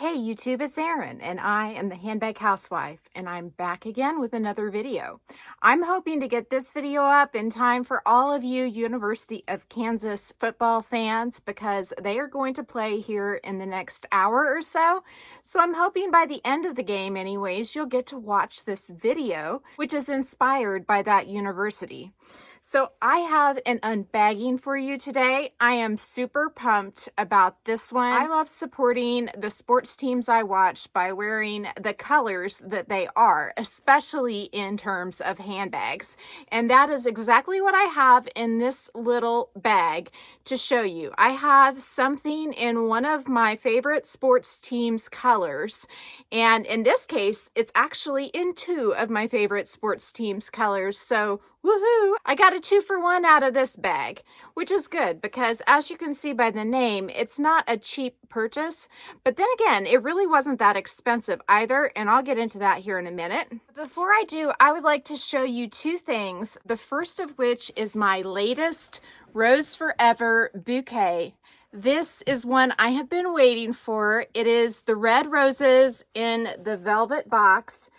Hey YouTube, it's Erin, and I am the Handbag Housewife, and I'm back again with another video. I'm hoping to get this video up in time for all of you University of Kansas football fans because they are going to play here in the next hour or so. So I'm hoping by the end of the game anyways, you'll get to watch this video, which is inspired by that university. So I have an unbagging for you today. I am super pumped about this one. I love supporting the sports teams I watch by wearing the colors that they are, especially in terms of handbags. And that is exactly what I have in this little bag to show you. I have something in one of my favorite sports teams' colors. And in this case, it's actually in two of my favorite sports teams' colors. So woohoo! I got a 2-for-1 out of this bag, which is good because as you can see by the name, it's not a cheap purchase. But then again, it really wasn't that expensive either, and I'll get into that here in a minute. Before I do, I would like to show you two things. The first of which is my latest Rose Forever bouquet. This is one I have been waiting for. It is the red roses in the velvet box.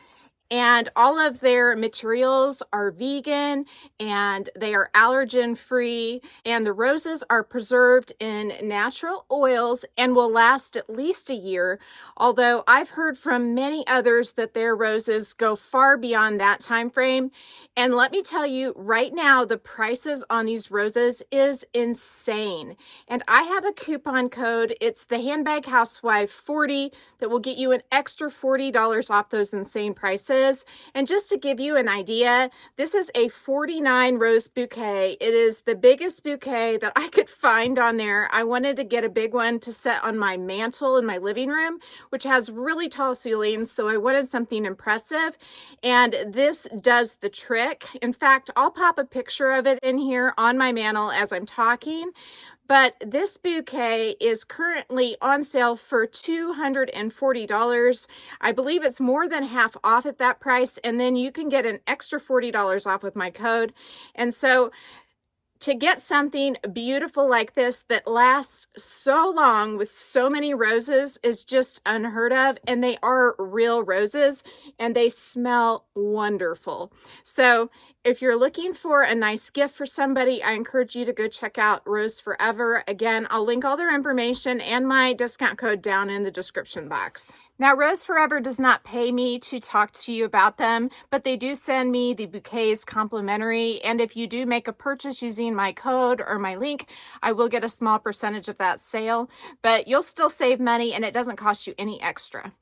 And all of their materials are vegan and they are allergen free, and the roses are preserved in natural oils and will last at least a year. Although I've heard from many others that their roses go far beyond that time frame. And let me tell you right now, the prices on these roses is insane. And I have a coupon code. It's the Handbag Housewife 40 that will get you an extra $40 off those insane prices. And just to give you an idea, this is a 49 rose bouquet. It is the biggest bouquet that I could find on there. I wanted to get a big one to set on my mantle in my living room, which has really tall ceilings, so I wanted something impressive. And this does the trick. In fact, I'll pop a picture of it in here on my mantle as I'm talking. But this bouquet is currently on sale for $240. I believe it's more than half off at that price, and then you can get an extra $40 off with my code. And so to get something beautiful like this that lasts so long with so many roses is just unheard of. And they are real roses and they smell wonderful. So if you're looking for a nice gift for somebody, I encourage you to go check out Rose Forever. Again, I'll link all their information and my discount code down in the description box. Now, Rose Forever does not pay me to talk to you about them, but they do send me the bouquets complimentary. And if you do make a purchase using my code or my link, I will get a small percentage of that sale, but you'll still save money and it doesn't cost you any extra.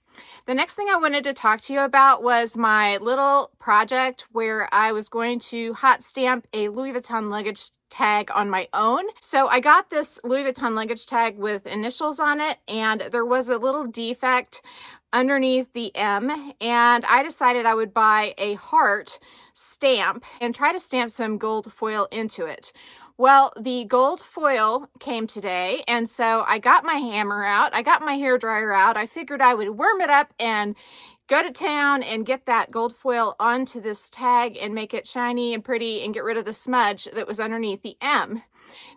The next thing I wanted to talk to you about was my little project where I was going to hot stamp a Louis Vuitton luggage tag on my own. So I got this Louis Vuitton luggage tag with initials on it, and there was a little defect underneath the M, and I decided I would buy a heart stamp and try to stamp some gold foil into it. Well, the gold foil came today, and so I got my hammer out, I got my hairdryer out, I figured I would warm it up and go to town and get that gold foil onto this tag and make it shiny and pretty and get rid of the smudge that was underneath the M.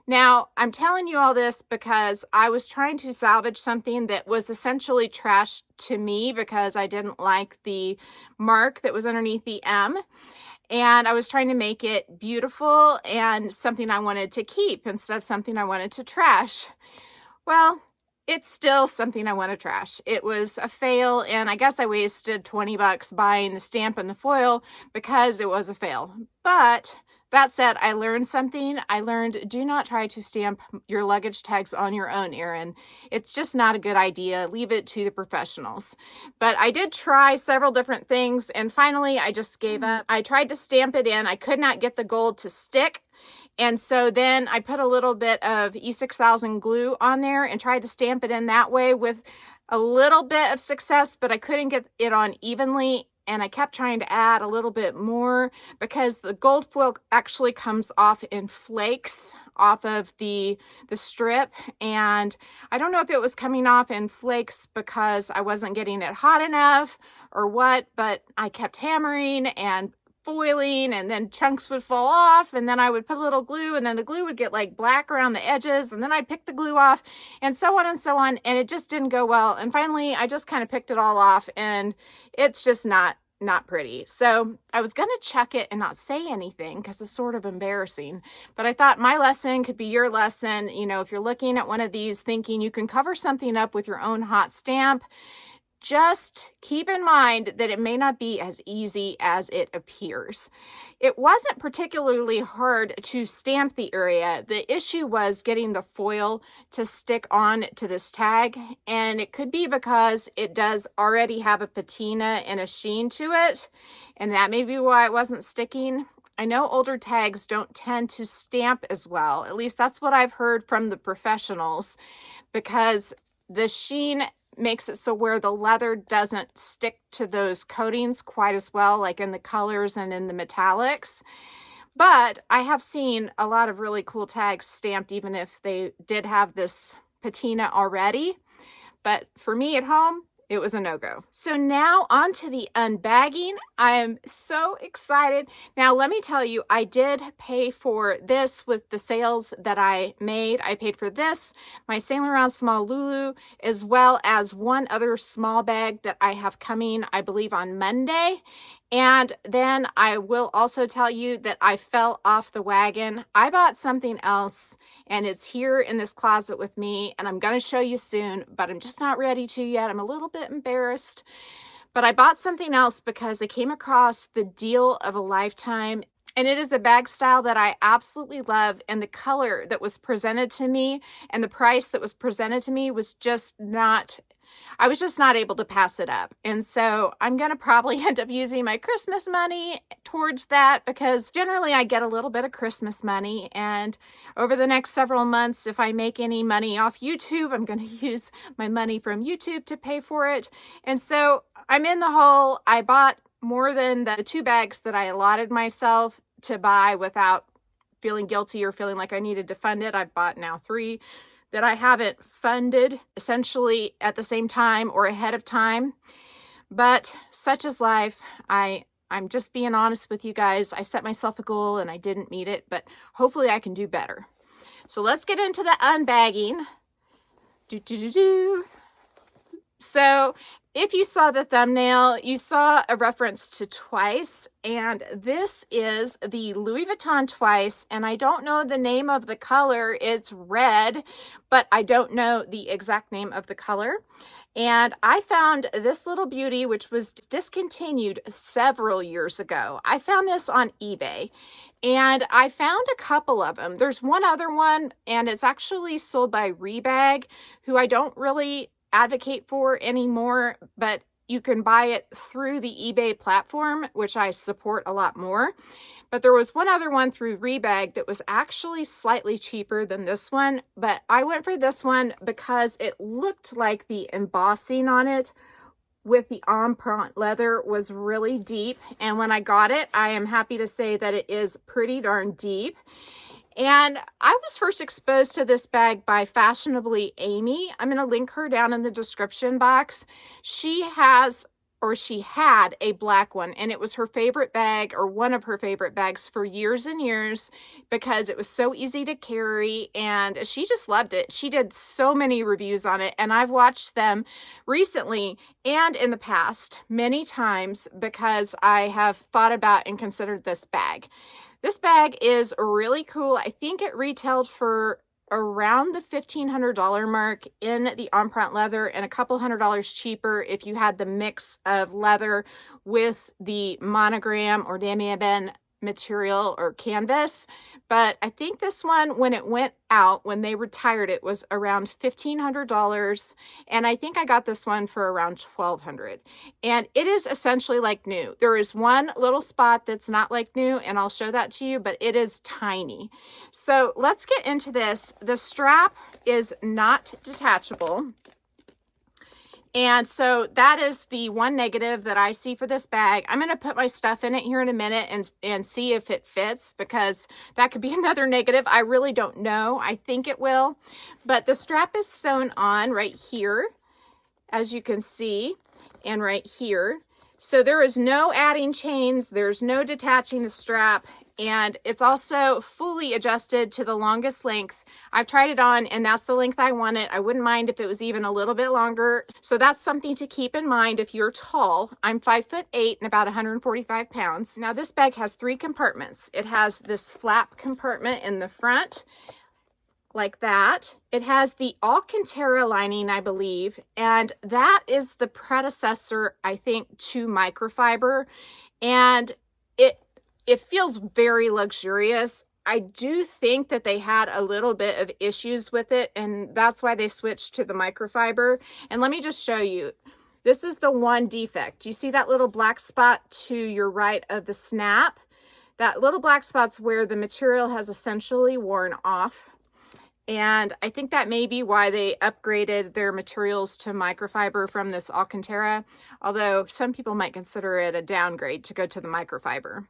Now, I'm telling you all this because I was trying to salvage something that was essentially trash to me because I didn't like the mark that was underneath the M. And I was trying to make it beautiful and something I wanted to keep instead of something I wanted to trash. Well, it's still something I want to trash. It was a fail, and I guess I wasted 20 bucks buying the stamp and the foil because it was a fail. But that said, I learned something. I learned do not try to stamp your luggage tags on your own, Erin. It's just not a good idea. Leave it to the professionals. But I did try several different things, and finally I just gave up. I tried to stamp it in. I could not get the gold to stick. And so then I put a little bit of E6000 glue on there and tried to stamp it in that way with a little bit of success, but I couldn't get it on evenly. And I kept trying to add a little bit more because the gold foil actually comes off in flakes off of the strip. And I don't know if it was coming off in flakes because I wasn't getting it hot enough or what, but I kept hammering and foiling, and then chunks would fall off, and then I would put a little glue, and then the glue would get like black around the edges, and then I'd pick the glue off, and so on and so on, and it just didn't go well. And finally I just kind of picked it all off, and it's just not pretty. So I was gonna chuck it and not say anything because it's sort of embarrassing, but I thought my lesson could be your lesson. You know, if you're looking at one of these thinking you can cover something up with your own hot stamp, just keep in mind that it may not be as easy as it appears. It wasn't particularly hard to stamp the area. The issue was getting the foil to stick on to this tag, and it could be because it does already have a patina and a sheen to it, and that may be why it wasn't sticking. I know older tags don't tend to stamp as well. At least that's what I've heard from the professionals, because the sheen makes it so where the leather doesn't stick to those coatings quite as well, like in the colors and in the metallics. But I have seen a lot of really cool tags stamped even if they did have this patina already. But for me at home, it was a no-go. So now on to the unbagging. I am so excited. Now let me tell you, I did pay for this with the sales that I made. I paid for this, my Saint Laurent Small Lulu, as well as one other small bag that I have coming, I believe, on Monday. And then I will also tell you that I fell off the wagon. I bought something else, and it's here in this closet with me, and I'm going to show you soon, but I'm just not ready to yet. I'm a little bit embarrassed, but I bought something else because I came across the deal of a lifetime, and it is a bag style that I absolutely love, and the color that was presented to me and the price that was presented to me was just not, I was just not able to pass it up. And so I'm going to probably end up using my Christmas money towards that, because generally I get a little bit of Christmas money. And over the next several months, if I make any money off YouTube, I'm going to use my money from YouTube to pay for it. And so I'm in the hole. I bought more than the 2 bags that I allotted myself to buy without feeling guilty or feeling like I needed to fund it. I've bought now 3 that I haven't funded essentially at the same time or ahead of time. But such is life. I'm just being honest with you guys. I set myself a goal and I didn't meet it, but hopefully I can do better. So let's get into the unbagging. So if you saw the thumbnail, you saw a reference to Twice, and this is the Louis Vuitton Twice, and I don't know the name of the color. It's red, but I don't know the exact name of the color. And I found this little beauty, which was discontinued several years ago. I found this on eBay, and I found a couple of them. There's one other one, and it's actually sold by Rebag, who I don't really advocate for anymore, but you can buy it through the eBay platform, which I support a lot more. But there was one other one through Rebag that was actually slightly cheaper than this one, but I went for this one because it looked like the embossing on it with the empreinte leather was really deep. And when I got it, I am happy to say that it is pretty darn deep. And I was first exposed to this bag by Fashionably Amy. I'm going to link her down in the description box. She has, or she had, a black one, and it was her favorite bag, or one of her favorite bags, for years and years, because it was so easy to carry, and she just loved it. She did so many reviews on it, and I've watched them recently and in the past many times because I have thought about and considered this bag. This bag is really cool. I think it retailed for around the $1,500 mark in the empreinte leather, and a couple $100 cheaper if you had the mix of leather with the monogram or damier ebene material or canvas. But I think this one, when it went out, when they retired it, was around $1,500, and I think I got this one for around $1,200. And it is essentially like new. There is one little spot that's not like new, and I'll show that to you, but it is tiny. So let's get into this. The strap is not detachable. And so that is the one negative that I see for this bag. I'm going to put my stuff in it here in a minute and see if it fits, because that could be another negative. I really don't know. I think it will. But the strap is sewn on right here, as you can see, and right here. So there is no adding chains, there's no detaching the strap, and it's also fully adjusted to the longest length. I've tried it on and that's the length I want it. I wouldn't mind if it was even a little bit longer. So that's something to keep in mind if you're tall. I'm 5'8" and about 145 pounds. Now this bag has 3 compartments. It has this flap compartment in the front, like that. It has the Alcantara lining, I believe, and that is the predecessor, I think, to microfiber, and it feels very luxurious. I do think that they had a little bit of issues with it, and that's why they switched to the microfiber. And let me just show you. This is the one defect. You see that little black spot to your right of the snap? That little black spot's where the material has essentially worn off. And I think that may be why they upgraded their materials to microfiber from this Alcantara, although some people might consider it a downgrade to go to the microfiber.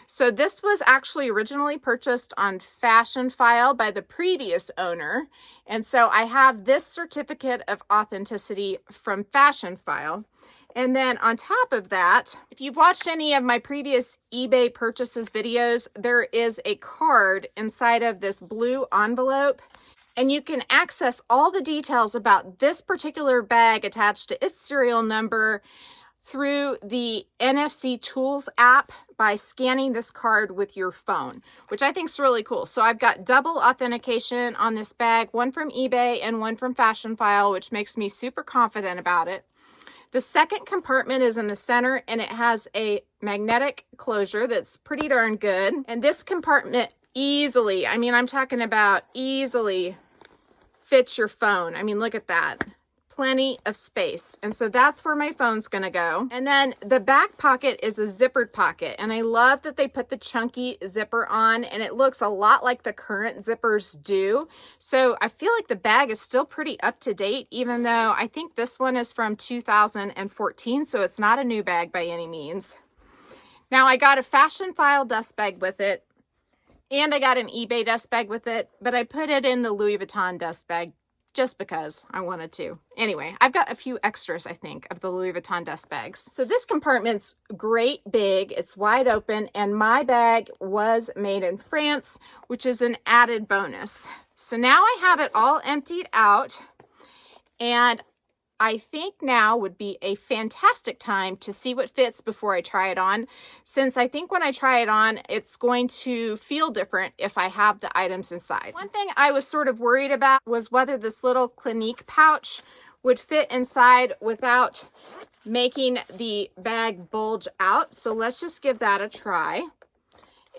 So this was actually originally purchased on Fashion File by the previous owner. And so I have this certificate of authenticity from Fashion File. And then on top of that, if you've watched any of my previous eBay purchases videos, there is a card inside of this blue envelope, and you can access all the details about this particular bag attached to its serial number through the NFC Tools app by scanning this card with your phone, which I think is really cool. So I've got double authentication on this bag, one from eBay and one from Fashion File, which makes me super confident about it. The second compartment is in the center, and it has a magnetic closure that's pretty darn good. And this compartment easily, I mean, I'm talking about easily fits your phone. I mean, look at that. Plenty of space. And so that's where my phone's gonna go. And then the back pocket is a zippered pocket. And I love that they put the chunky zipper on, and it looks a lot like the current zippers do. So I feel like the bag is still pretty up to date, even though I think this one is from 2014. So it's not a new bag by any means. Now I got a Fashion File dust bag with it, and I got an eBay dust bag with it, but I put it in the Louis Vuitton dust bag just because I wanted to. Anyway, I've got a few extras, I think, of the Louis Vuitton dust bags. So this compartment's great big, it's wide open, and my bag was made in France, which is an added bonus. So now I have it all emptied out, and I think now would be a fantastic time to see what fits before I try it on, since I think when I try it on, it's going to feel different if I have the items inside. One thing I was sort of worried about was whether this little Clinique pouch would fit inside without making the bag bulge out. So let's just give that a try.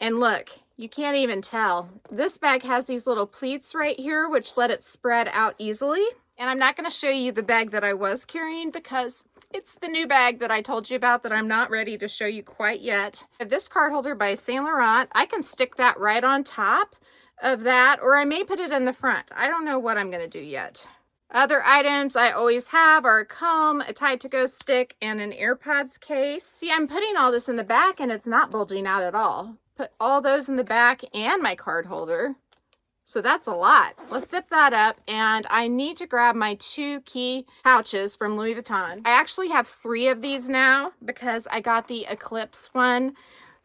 And look, you can't even tell. This bag has these little pleats right here, which let it spread out easily. And I'm not going to show you the bag that I was carrying because it's the new bag that I told you about that I'm not ready to show you quite yet. I have this card holder by Saint Laurent. I can stick that right on top of that, or I may put it in the front. I don't know what I'm going to do yet. Other items I always have are a comb, a Tide-to-Go stick, and an AirPods case. See, I'm putting all this in the back and it's not bulging out at all. Put all those in the back and my card holder. So that's a lot. Let's zip that up, and I need to grab my 2 key pouches from Louis Vuitton. I actually have 3 of these now because I got the Eclipse one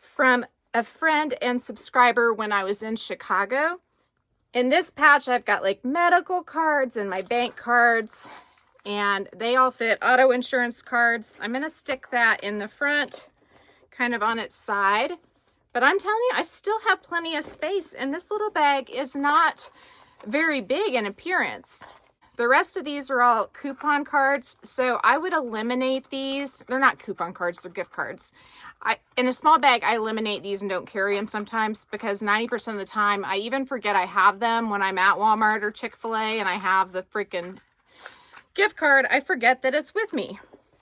from a friend and subscriber when I was in Chicago. In this pouch, I've got like medical cards and my bank cards, and they all fit. Auto insurance cards. I'm going to stick that in the front, kind of on its side. But I'm telling you, I still have plenty of space, and this little bag is not very big in appearance. The rest of these are all coupon cards, so I would eliminate these. They're not coupon cards, they're gift cards. In a small bag, I eliminate these and don't carry them sometimes because 90% of the time, I even forget I have them when I'm at Walmart or Chick-fil-A and I have the freaking gift card. I forget that it's with me.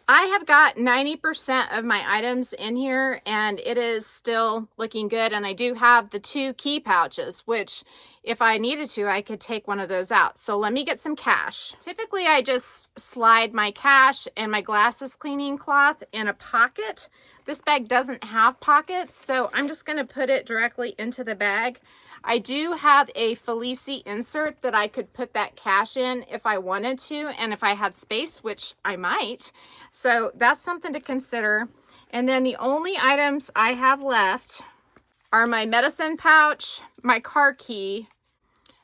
I have got 90% of my items in here, and it is still looking good. And I do have the 2 key pouches, which if I needed to, I could take one of those out. So let me get some cash. Typically, I just slide my cash and my glasses cleaning cloth in a pocket. This bag doesn't have pockets, so I'm just going to put it directly into the bag. I do have a Felici insert that I could put that cash in if I wanted to, and if I had space, which I might. So that's something to consider. And then the only items I have left are my medicine pouch, my car key,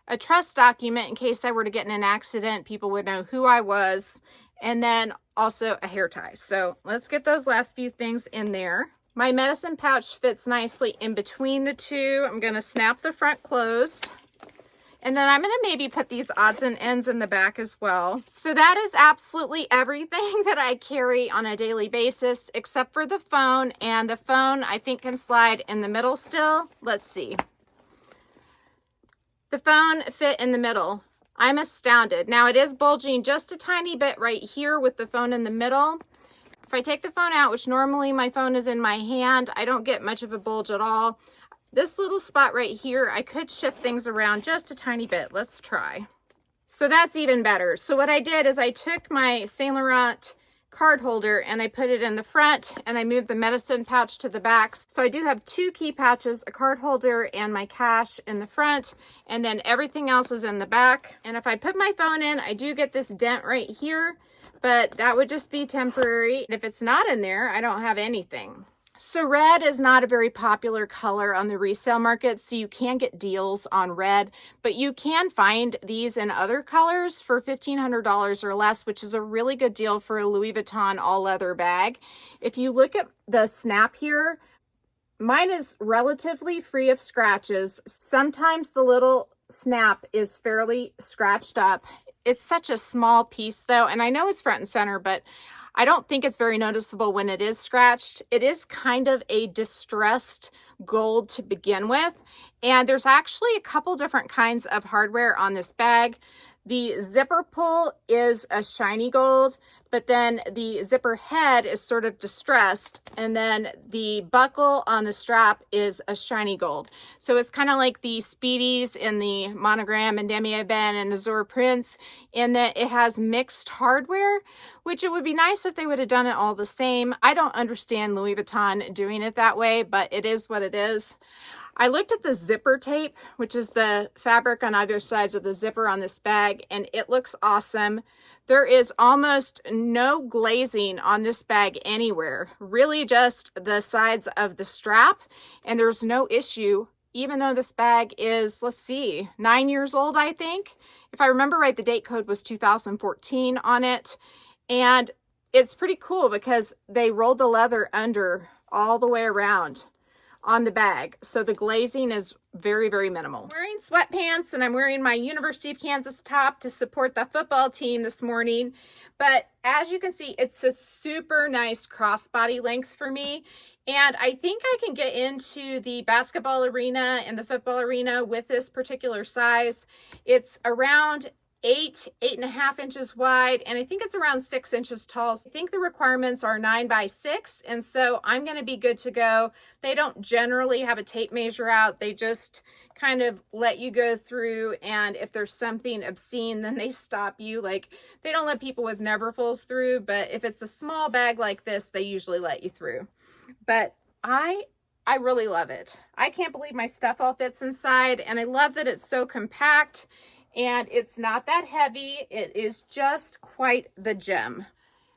a trust document in case I were to get in an accident, people would know who I was, and then also a hair tie. So let's get those last few things in there. My medicine pouch fits nicely in between the two. I'm going to snap the front closed. And then I'm going to maybe put these odds and ends in the back as well. So that is absolutely everything that I carry on a daily basis, except for the phone. And the phone, I think, can slide in the middle still. Let's see. The phone fit in the middle. I'm astounded. Now, it is bulging just a tiny bit right here with the phone in the middle. If I take the phone out, which normally my phone is in my hand, I don't get much of a bulge at all. This little spot right here, I could shift things around just a tiny bit. Let's try. So that's even better. So what I did is I took my Saint Laurent card holder and I put it in the front and I moved the medicine pouch to the back. So I do have two key pouches, a card holder and my cash in the front, and then everything else is in the back. And if I put my phone in, I do get this dent right here, but that would just be temporary. If it's not in there, I don't have anything. So red is not a very popular color on the resale market, so you can get deals on red, but you can find these in other colors for $1,500 or less, which is a really good deal for a Louis Vuitton all leather bag. If you look at the snap here, mine is relatively free of scratches. Sometimes the little snap is fairly scratched up. It's such a small piece though, and I know it's front and center, but I don't think it's very noticeable when it is scratched. It is kind of a distressed gold to begin with. And there's actually a couple different kinds of hardware on this bag. The zipper pull is a shiny gold, but then the zipper head is sort of distressed. And then the buckle on the strap is a shiny gold. So it's kind of like the Speedies in the Monogram and Demi Ben and Azure Prince, in that it has mixed hardware, which it would be nice if they would have done it all the same. I don't understand Louis Vuitton doing it that way, but it is what it is. I looked at the zipper tape, which is the fabric on either sides of the zipper on this bag, and it looks awesome. There is almost no glazing on this bag anywhere, really just the sides of the strap, and there's no issue, even though this bag is, let's see, 9 years old, I think. If I remember right, the date code was 2014 on it, and it's pretty cool because they rolled the leather under all the way around on the bag. So the glazing is very, very minimal. I'm wearing sweatpants and I'm wearing my University of Kansas top to support the football team this morning. But as you can see, it's a super nice crossbody length for me. And I think I can get into the basketball arena and the football arena with this particular size. It's around 8.5 inches wide, and I think it's around 6 inches tall. So I think the requirements are 9 by 6, and so I'm going to be good to go. They don't generally have a tape measure out. They just kind of let you go through, and if there's something obscene, then they stop you. Like, they don't let people with neverfulls through, but if it's a small bag like this, they usually let you through. But I really love it. I can't believe my stuff all fits inside, and I love that it's so compact. And it's not that heavy. It is just quite the gem.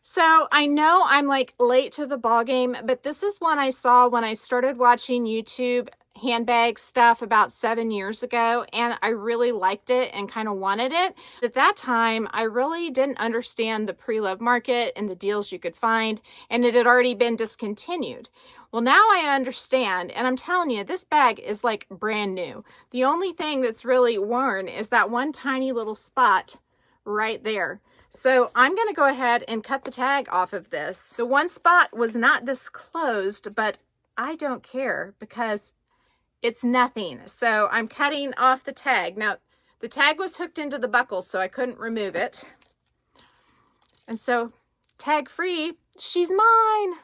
So I know I'm like late to the ball game, but this is one I saw when I started watching YouTube handbag stuff about 7 years ago, and I really liked it and kind of wanted it. At that time, I really didn't understand the pre-loved market and the deals you could find, and it had already been discontinued. Well, now I understand, and I'm telling you, this bag is like brand new. The only thing that's really worn is that one tiny little spot right there. So I'm going to go ahead and cut the tag off of this. The one spot was not disclosed, but I don't care because it's nothing. So I'm cutting off the tag. Now, the tag was hooked into the buckle, so I couldn't remove it. And so, tag free, she's mine.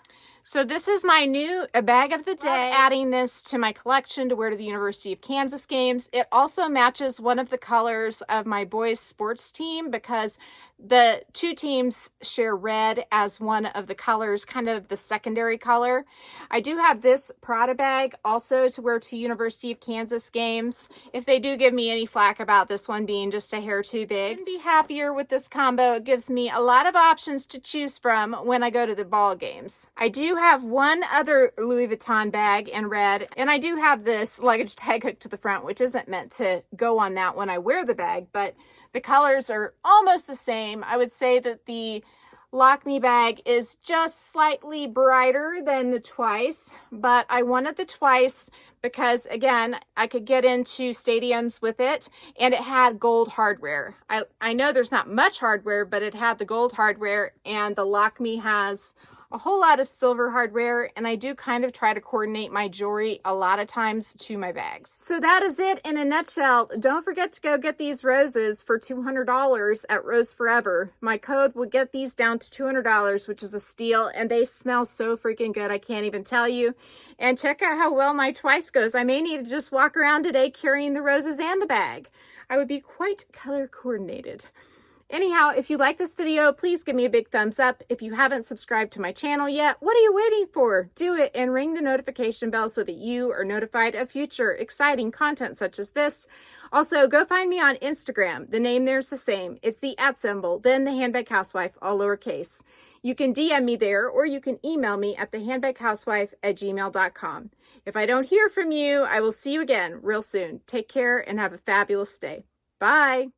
So this is my new bag of the day. I'm adding this to my collection to wear to the University of Kansas games. It also matches one of the colors of my boys' sports team because the two teams share red as one of the colors, kind of the secondary color. I do have this Prada bag also to wear to University of Kansas games. If they do give me any flack about this one being just a hair too big, I'd be happier with this combo. It gives me a lot of options to choose from when I go to the ball games. I do do have one other Louis Vuitton bag in red, and I do have this luggage tag hooked to the front, which isn't meant to go on that when I wear the bag, but the colors are almost the same. I would say that the Lock Me bag is just slightly brighter than the Twice, but I wanted the Twice because, again, I could get into stadiums with it, and it had gold hardware. I know there's not much hardware, but it had the gold hardware, and the Lock Me has a whole lot of silver hardware, and I do kind of try to coordinate my jewelry a lot of times to my bags. So that is it in a nutshell. Don't forget to go get these roses for $200 at Rose Forever. My code will get these down to $200, which is a steal, and they smell so freaking good, I can't even tell you. And check out how well my Twice goes. I may need to just walk around today carrying the roses and the bag. I would be quite color coordinated. Anyhow, if you like this video, please give me a big thumbs up. If you haven't subscribed to my channel yet, what are you waiting for? Do it and ring the notification bell so that you are notified of future exciting content such as this. Also, go find me on Instagram. The name there's the same. It's the @ then the Handbag Housewife, all lowercase. You can DM me there, or you can email me at thehandbaghousewife@gmail.com. If I don't hear from you, I will see you again real soon. Take care and have a fabulous day. Bye.